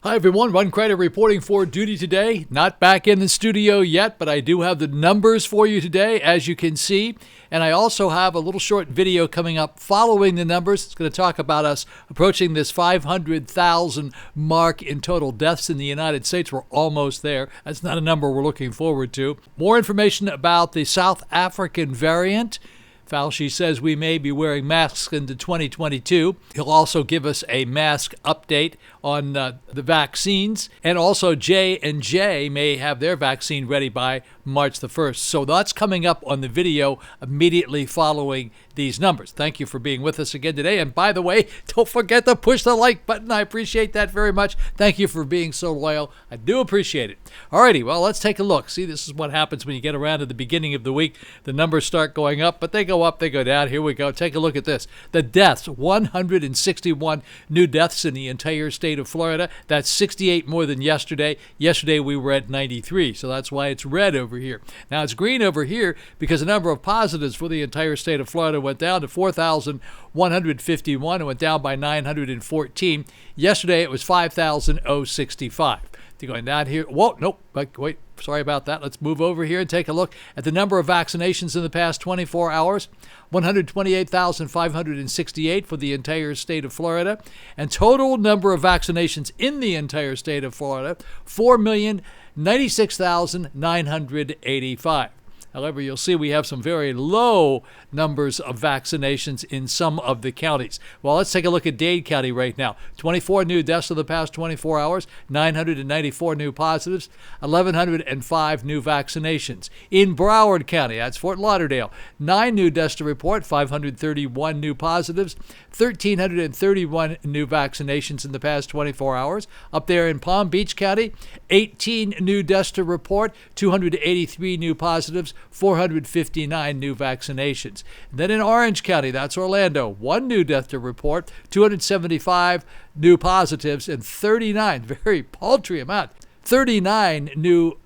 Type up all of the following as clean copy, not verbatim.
Hi everyone, Crider reporting for duty today. Not back in the studio yet, but I do have the numbers for you today, as you can see. And I also have a little short video coming up following the numbers. It's going to talk about us approaching this 500,000 mark in total deaths in the United States. We're almost there. That's not a number we're looking forward to. More information about the South African variant. Fauci says we may be wearing masks into 2022. He'll also give us a mask update on the vaccines, and also J&J may have their vaccine ready by March the 1st. So that's coming up on the video immediately following these numbers. Thank you for being with us again today. And by the way, don't forget to push the like button. I appreciate that very much. Thank you for being so loyal. I do appreciate it. Alrighty, well, let's take a look. See, this is what happens when you get around to the beginning of the week. The numbers start going up, but they go up, they go down. Here we go. Take a look at this. The deaths, 161 new deaths in the entire state of Florida. That's 68 more than yesterday. Yesterday we were at 93, so that's why it's red over here. Now it's green over here because the number of positives for the entire state of Florida went down to 4,151. It went down by 914. Yesterday it was 5,065. Going down here. Whoa, nope. Wait, sorry about that. Let's move over here and take a look at the number of vaccinations in the past 24 hours. 128,568 for the entire state of Florida. And total number of vaccinations in the entire state of Florida, 4,096,985. However, you'll see we have some very low numbers of vaccinations in some of the counties. Well, let's take a look at Dade County right now. 24 new deaths in the past 24 hours, 994 new positives, 1,105 new vaccinations. In Broward County, that's Fort Lauderdale, 9 new deaths to report, 531 new positives, 1,331 new vaccinations in the past 24 hours. Up there in Palm Beach County, 18 new deaths to report, 283 new positives, 459 new vaccinations. Then in Orange County, that's Orlando, 1 new death to report, 275 new positives, and 39, very paltry amount, 39 new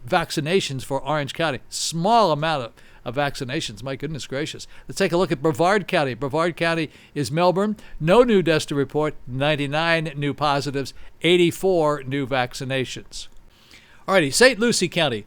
vaccinations for Orange County. Small amount of vaccinations, my goodness gracious. Let's take a look at Brevard County. Brevard County is Melbourne. No new deaths to report, 99 new positives, 84 new vaccinations. Alrighty, St. Lucie County.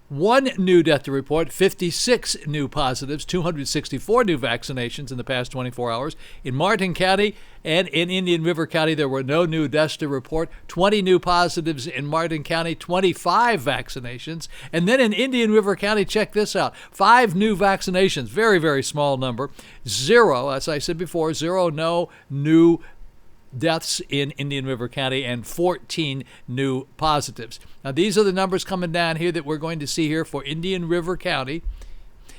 1 new death to report, 56 new positives, 264 new vaccinations in the past 24 hours. In Martin County and in Indian River County, there were no new deaths to report, 20 new positives in Martin County, 25 vaccinations. And then in Indian River County, check this out, 5 new vaccinations, very, very small number. 0, as I said before, 0 no new deaths in Indian River County, and 14 new positives. Now, these are the numbers coming down here that we're going to see here for Indian River County.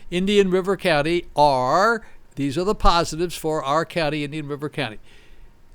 Indian River County these are the positives for our county, Indian River County.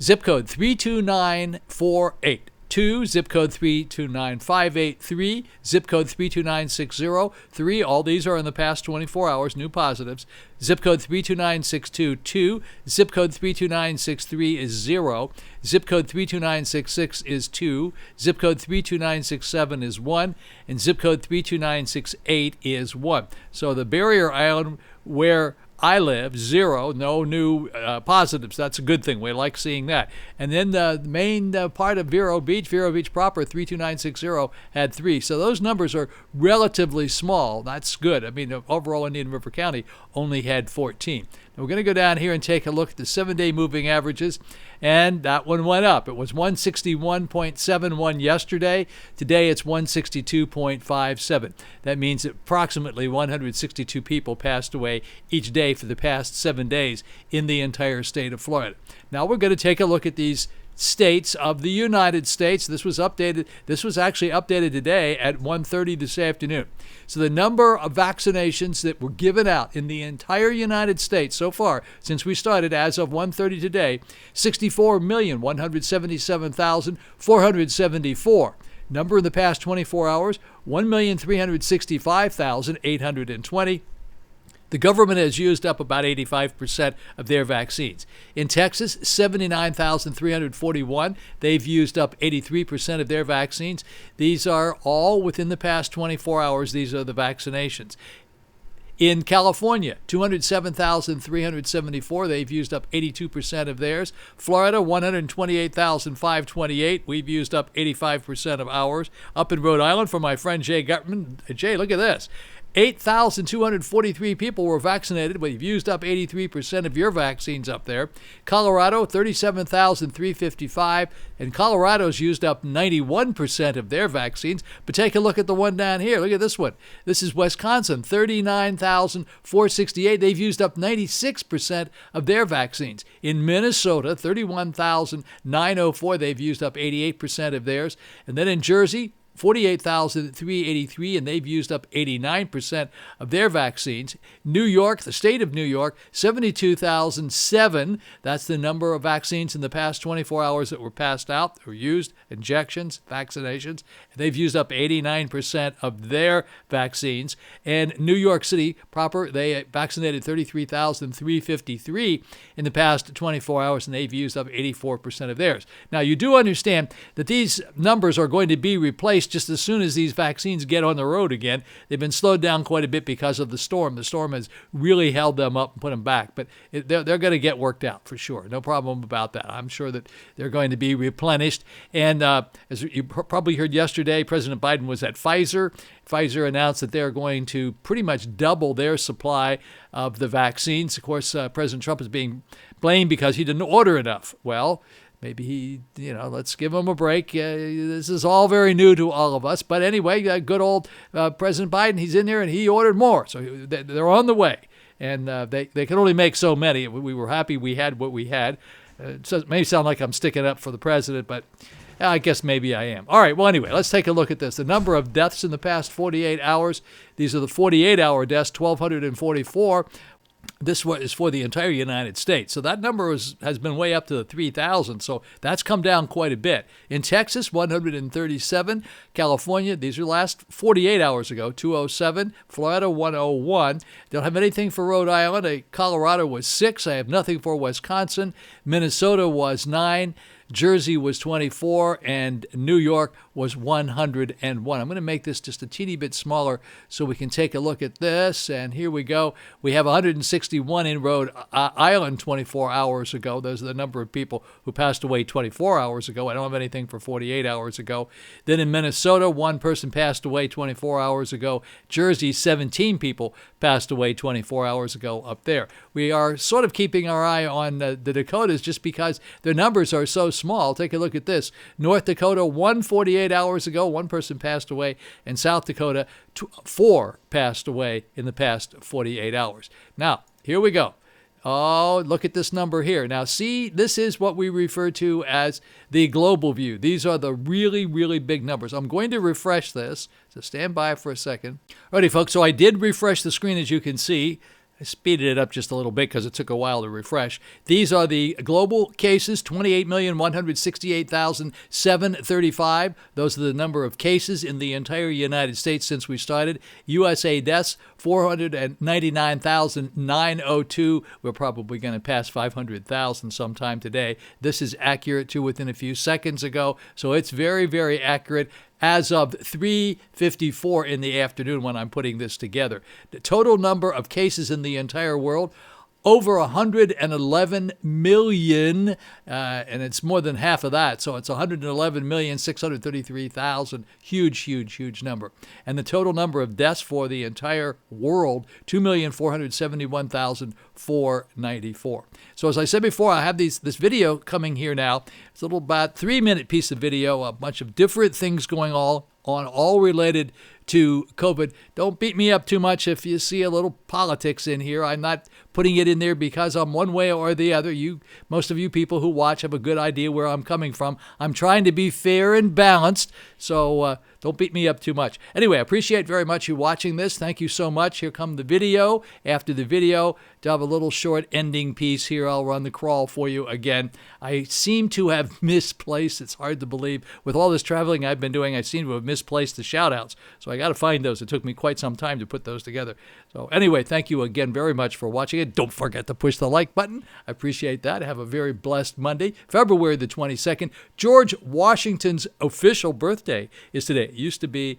Zip code 32948. 2, zip code 32958, 3, zip code 32960, 3, all these are in the past 24 hours, new positives. Zip code 32962, 2, zip code 32963 is 0, zip code 32966 is 2, zip code 32967 is 1, and zip code 32968 is 1. So the barrier island where I live, 0, no new positives. That's a good thing. We like seeing that. And then the main part of Vero Beach proper, 32960, had 3. So those numbers are relatively small. That's good. I mean, overall Indian River County only had 14. Now we're going to go down here and take a look at the 7-day moving averages, and that one went up. It was 161.71 yesterday. Today it's 162.57. That means approximately 162 people passed away each day for the past 7 days in the entire state of Florida. Now we're going to take a look at these states of the United States. This was updated. This was actually updated today at 1:30 this afternoon. So the number of vaccinations that were given out in the entire United States so far since we started as of 1:30 today, 64,177,474. Number in the past 24 hours, 1,365,820. The government has used up about 85% of their vaccines. In Texas, 79,341. They've used up 83% of their vaccines. These are all within the past 24 hours. These are the vaccinations. In California, 207,374. They've used up 82% of theirs. Florida, 128,528. We've used up 85% of ours. Up in Rhode Island, for my friend Jay Gutman. Jay, look at this. 8,243 people were vaccinated. We've used up 83% of your vaccines up there. Colorado, 37,355. And Colorado's used up 91% of their vaccines. But take a look at the one down here. Look at this one. This is Wisconsin, 39,468. They've used up 96% of their vaccines. In Minnesota, 31,904. They've used up 88% of theirs. And then in Jersey, 48,383, and they've used up 89% of their vaccines. New York, the state of New York, 72,007. That's the number of vaccines in the past 24 hours that were passed out or used, injections, vaccinations. They've used up 89% of their vaccines. And New York City proper, they vaccinated 33,353 in the past 24 hours, and they've used up 84% of theirs. Now, you do understand that these numbers are going to be replaced just as soon as these vaccines get on the road again. They've been slowed down quite a bit because of the storm. The storm has really held them up and put them back, but they're going to get worked out for sure. No problem about that. I'm sure that they're going to be replenished. And as you probably heard yesterday, President Biden was at Pfizer. Pfizer announced that they're going to pretty much double their supply of the vaccines. Of course, President Trump is being blamed because he didn't order enough. Well, maybe let's give him a break. This is all very new to all of us. But anyway, good old President Biden, he's in there and he ordered more. So they're on the way. And they can only make so many. We were happy we had what we had. So it may sound like I'm sticking up for the president, but I guess maybe I am. All right, well, anyway, let's take a look at this. The number of deaths in the past 48 hours. These are the 48-hour deaths, 1,244. This is for the entire United States. So that number has been way up to 3,000. So that's come down quite a bit. In Texas, 137. California, these are last 48 hours ago, 207. Florida, 101. Don't have anything for Rhode Island. Colorado was 6. I have nothing for Wisconsin. Minnesota was 9. Jersey was 24, and New York was 101. I'm going to make this just a teeny bit smaller so we can take a look at this. And here we go. We have 161 in Rhode Island 24 hours ago. Those are the number of people who passed away 24 hours ago. I don't have anything for 48 hours ago. Then in Minnesota, 1 person passed away 24 hours ago. Jersey, 17 people passed away 24 hours ago up there. We are sort of keeping our eye on the Dakotas just because their numbers are so small. Take a look at this. North Dakota, 148 hours ago, 1 person passed away. And South Dakota, 4 passed away in the past 48 hours. Now, here we go. Oh, look at this number here. Now, see, this is what we refer to as the global view. These are the really, really big numbers. I'm going to refresh this, so stand by for a second. Alrighty, folks, so I did refresh the screen, as you can see. I speeded it up just a little bit because it took a while to refresh. These are the global cases, 28,168,735. Those are the number of cases in the entire United States since we started. USA deaths, 499,902. We're probably going to pass 500,000 sometime today. This is accurate to within a few seconds ago, so it's very, very accurate as of 3:54 in the afternoon when I'm putting this together. The total number of cases in the entire world, over 111 million, and it's more than half of that, so it's 111,633,000. Huge, huge, huge number. And the total number of deaths for the entire world, 2,471,494. So as I said before, I have this video coming here now. It's a little about 3-minute piece of video, a bunch of different things going on, all related to COVID. Don't beat me up too much if you see a little politics in here. I'm not putting it in there because I'm one way or the other. Most of you people who watch have a good idea where I'm coming from. I'm trying to be fair and balanced, so don't beat me up too much. Anyway, I appreciate very much you watching this. Thank you so much. Here come the video. After the video, to have a little short ending piece here. I'll run the crawl for you again. I seem to have misplaced, it's hard to believe, with all this traveling I've been doing, I seem to have misplaced the shout-outs. So I got to find those. It took me quite some time to put those together. So anyway, thank you again very much for watching it. Don't forget to push the like button. I appreciate that. Have a very blessed Monday, February the 22nd. George Washington's official birthday is today. It used to be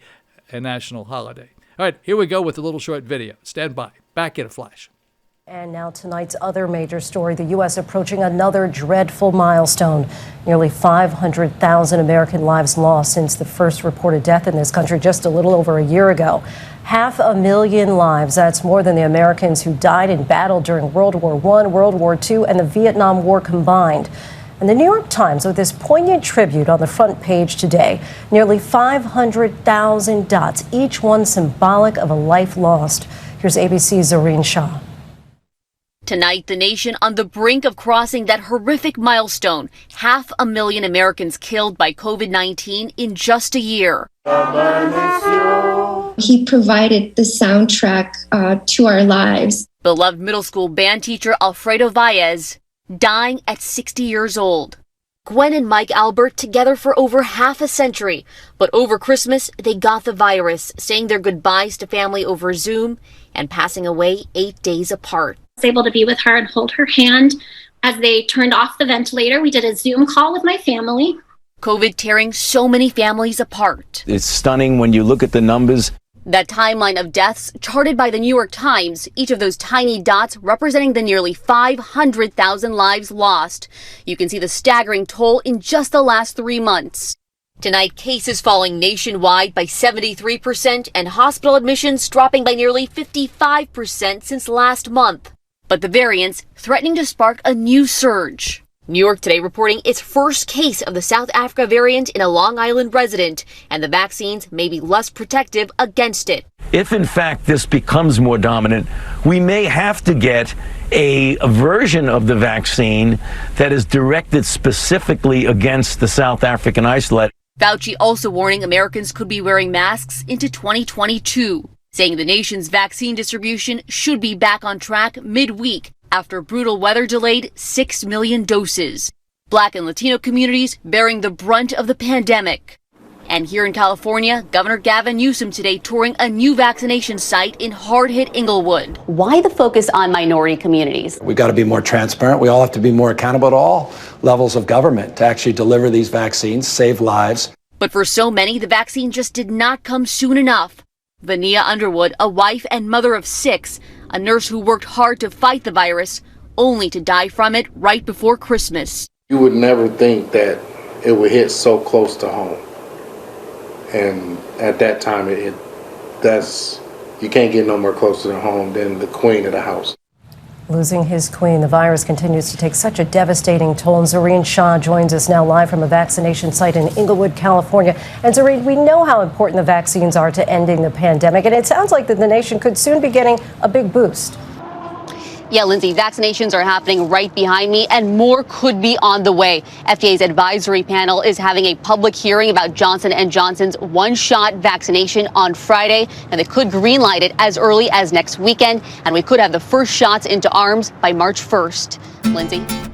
a national holiday. All right, here we go with a little short video. Stand by. Back in a flash. And now tonight's other major story, the U.S. approaching another dreadful milestone. Nearly 500,000 American lives lost since the first reported death in this country just a little over a year ago. 500,000 lives. That's more than the Americans who died in battle during World War I, World War II, and the Vietnam War combined. And the New York Times with this poignant tribute on the front page today. Nearly 500,000 dots, each one symbolic of a life lost. Here's ABC's Zareen Shah. Tonight, the nation on the brink of crossing that horrific milestone, 500,000 Americans killed by COVID-19 in just a year. He provided the soundtrack to our lives. Beloved middle school band teacher Alfredo Valles dying at 60 years old. Gwen and Mike Albert together for over half a century, but over Christmas, they got the virus, saying their goodbyes to family over Zoom and passing away 8 days apart. I was able to be with her and hold her hand as they turned off the ventilator. We did a Zoom call with my family. COVID tearing so many families apart. It's stunning when you look at the numbers. That timeline of deaths charted by the New York Times, each of those tiny dots representing the nearly 500,000 lives lost. You can see the staggering toll in just the last 3 months. Tonight, cases falling nationwide by 73% and hospital admissions dropping by nearly 55% since last month. But the variants threatening to spark a new surge. New York today reporting its first case of the South Africa variant in a Long Island resident, and the vaccines may be less protective against it. If in fact this becomes more dominant, we may have to get a version of the vaccine that is directed specifically against the South African isolate. Fauci also warning Americans could be wearing masks into 2022, saying the nation's vaccine distribution should be back on track midweek after brutal weather delayed 6 million doses. Black and Latino communities bearing the brunt of the pandemic. And here in California, Governor Gavin Newsom today touring a new vaccination site in hard-hit Inglewood. Why the focus on minority communities? We've got to be more transparent. We all have to be more accountable to all levels of government to actually deliver these vaccines, save lives. But for so many, the vaccine just did not come soon enough. Vania Underwood, a wife and mother of 6, a nurse who worked hard to fight the virus, only to die from it right before Christmas. You would never think that it would hit so close to home. And at that time, you can't get no more closer to home than the queen of the house. Losing his queen, the virus continues to take such a devastating toll. And Zareen Shah joins us now live from a vaccination site in Inglewood, California. And Zareen, we know how important the vaccines are to ending the pandemic, and it sounds like that the nation could soon be getting a big boost. Yeah, Lindsay, vaccinations are happening right behind me, and more could be on the way. FDA's advisory panel is having a public hearing about Johnson & Johnson's one-shot vaccination on Friday, and they could greenlight it as early as next weekend, and we could have the first shots into arms by March 1st. Lindsay?